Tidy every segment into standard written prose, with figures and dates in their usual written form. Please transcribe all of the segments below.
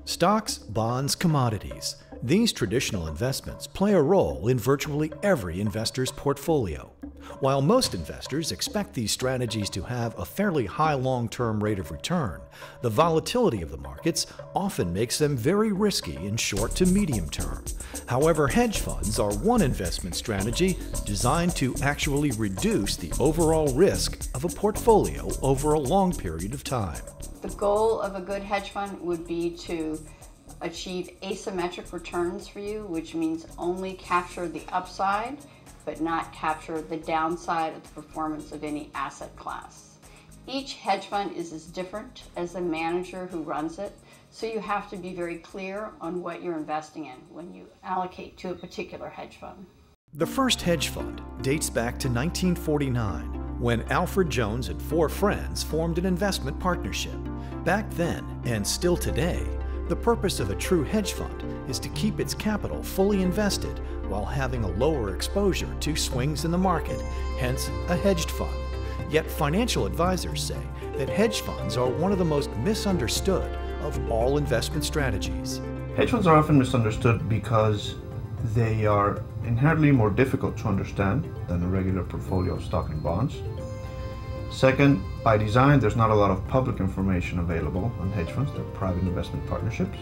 Stocks, bonds, commodities. These traditional investments play a role in virtually every investor's portfolio. While most investors expect these strategies to have a fairly high long-term rate of return, the volatility of the markets often makes them very risky in short to medium term. However, hedge funds are one investment strategy designed to actually reduce the overall risk of a portfolio over a long period of time. The goal of a good hedge fund would be to achieve asymmetric returns for you, which means only capture the upside, but not capture the downside of the performance of any asset class. Each hedge fund is as different as the manager who runs it, so you have to be very clear on what you're investing in when you allocate to a particular hedge fund. The first hedge fund dates back to 1949, when Alfred Jones and 4 friends formed an investment partnership. Back then, and still today, the purpose of a true hedge fund is to keep its capital fully invested while having a lower exposure to swings in the market, hence a hedged fund. Yet financial advisors say that hedge funds are one of the most misunderstood of all investment strategies. Hedge funds are often misunderstood because they are inherently more difficult to understand than a regular portfolio of stock and bonds. Second, by design, there's not a lot of public information available on hedge funds. They're private investment partnerships.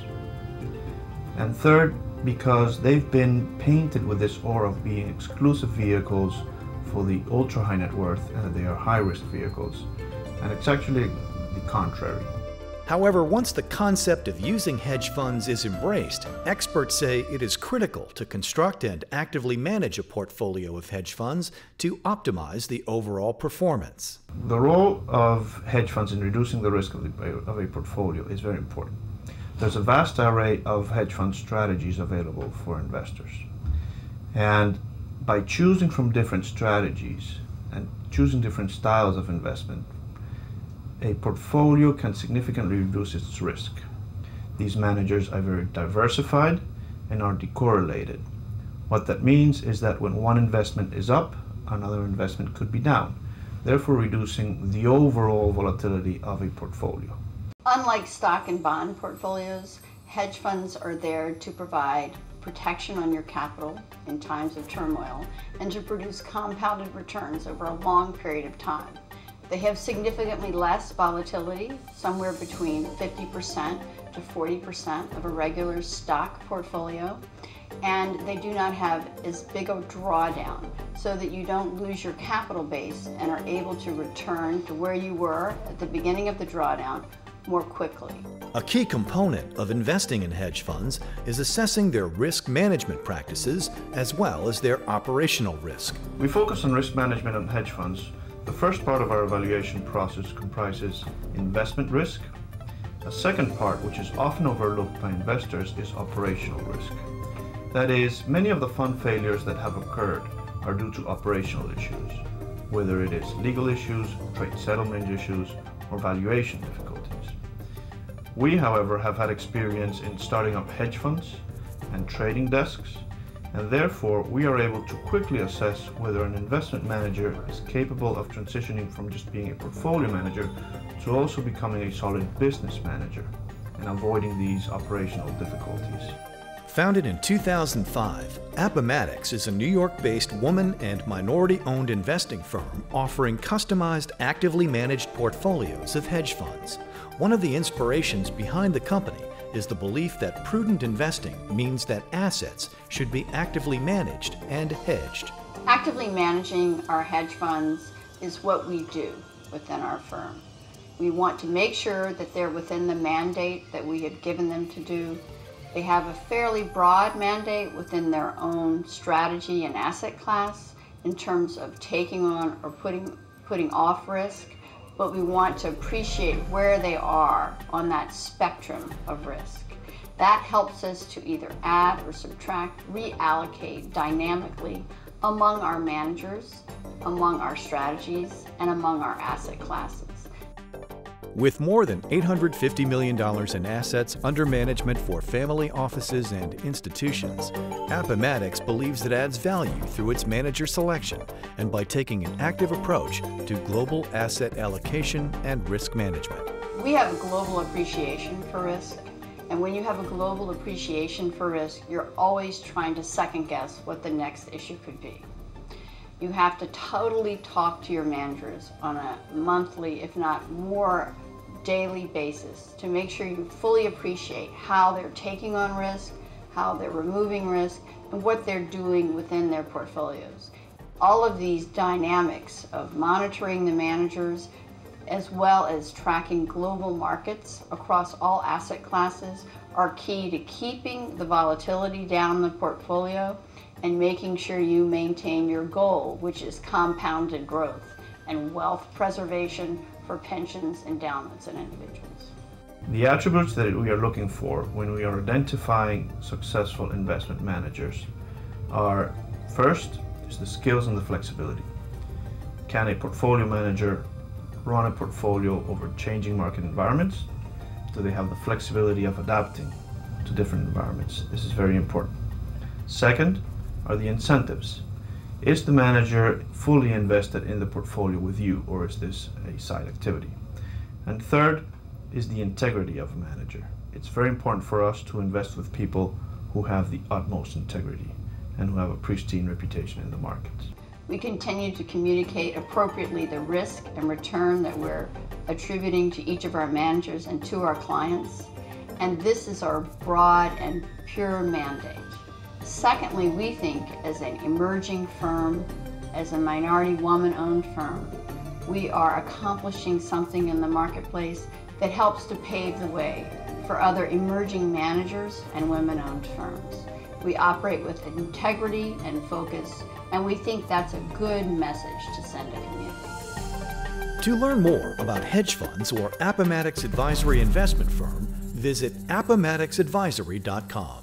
And third, because they've been painted with this aura of being exclusive vehicles for the ultra high net worth, and that they are high risk vehicles. And it's actually the contrary. However, once the concept of using hedge funds is embraced, experts say it is critical to construct and actively manage a portfolio of hedge funds to optimize the overall performance. The role of hedge funds in reducing the risk of a portfolio is very important. There's a vast array of hedge fund strategies available for investors. And by choosing from different strategies and choosing different styles of investment, a portfolio can significantly reduce its risk. These managers are very diversified and are decorrelated. What that means is that when one investment is up, another investment could be down, therefore reducing the overall volatility of a portfolio. Unlike stock and bond portfolios, hedge funds are there to provide protection on your capital in times of turmoil and to produce compounded returns over a long period of time. They have significantly less volatility, somewhere between 50% to 40% of a regular stock portfolio, and they do not have as big a drawdown, so that you don't lose your capital base and are able to return to where you were at the beginning of the drawdown more quickly. A key component of investing in hedge funds is assessing their risk management practices as well as their operational risk. We focus on risk management on hedge funds. The first part of our evaluation process comprises investment risk. A second part, which is often overlooked by investors, is operational risk. That is, many of the fund failures that have occurred are due to operational issues, whether it is legal issues, trade settlement issues, or valuation difficulties. We, however, have had experience in starting up hedge funds and trading desks, and therefore we are able to quickly assess whether an investment manager is capable of transitioning from just being a portfolio manager to also becoming a solid business manager and avoiding these operational difficulties. Founded in 2005, Appomattox is a New York-based woman and minority-owned investing firm offering customized, actively managed portfolios of hedge funds. One of the inspirations behind the company is the belief that prudent investing means that assets should be actively managed and hedged. Actively managing our hedge funds is what we do within our firm. We want to make sure that they're within the mandate that we have given them to do. They have a fairly broad mandate within their own strategy and asset class in terms of taking on or putting off risk, but we want to appreciate where they are on that spectrum of risk. That helps us to either add or subtract, reallocate dynamically among our managers, among our strategies, and among our asset classes. With more than $850 million in assets under management for family offices and institutions, Appomattox believes it adds value through its manager selection and by taking an active approach to global asset allocation and risk management. We have a global appreciation for risk, And when you have a global appreciation for risk, you're always trying to second guess what the next issue could be. You have to totally talk to your managers on a monthly, if not more, daily basis to make sure you fully appreciate how they're taking on risk, how they're removing risk, and what they're doing within their portfolios. All of these dynamics of monitoring the managers as well as tracking global markets across all asset classes are key to keeping the volatility down in the portfolio and making sure you maintain your goal, which is compounded growth and wealth preservation for pensions, endowments, and individuals. The attributes that we are looking for when we are identifying successful investment managers are, first, is the skills and the flexibility. Can a portfolio manager run a portfolio over changing market environments? Do they have the flexibility of adapting to different environments? This is very important. Second are the incentives. Is the manager fully invested in the portfolio with you, or is this a side activity? And third is the integrity of a manager. It's very important for us to invest with people who have the utmost integrity and who have a pristine reputation in the market. We continue to communicate appropriately the risk and return that we're attributing to each of our managers and to our clients, and this is our broad and pure mandate. Secondly, we think as an emerging firm, as a minority woman-owned firm, we are accomplishing something in the marketplace that helps to pave the way for other emerging managers and women-owned firms. We operate with integrity and focus, and we think that's a good message to send a community. To learn more about hedge funds or Appomattox Advisory investment firm, visit appomattoxadvisory.com.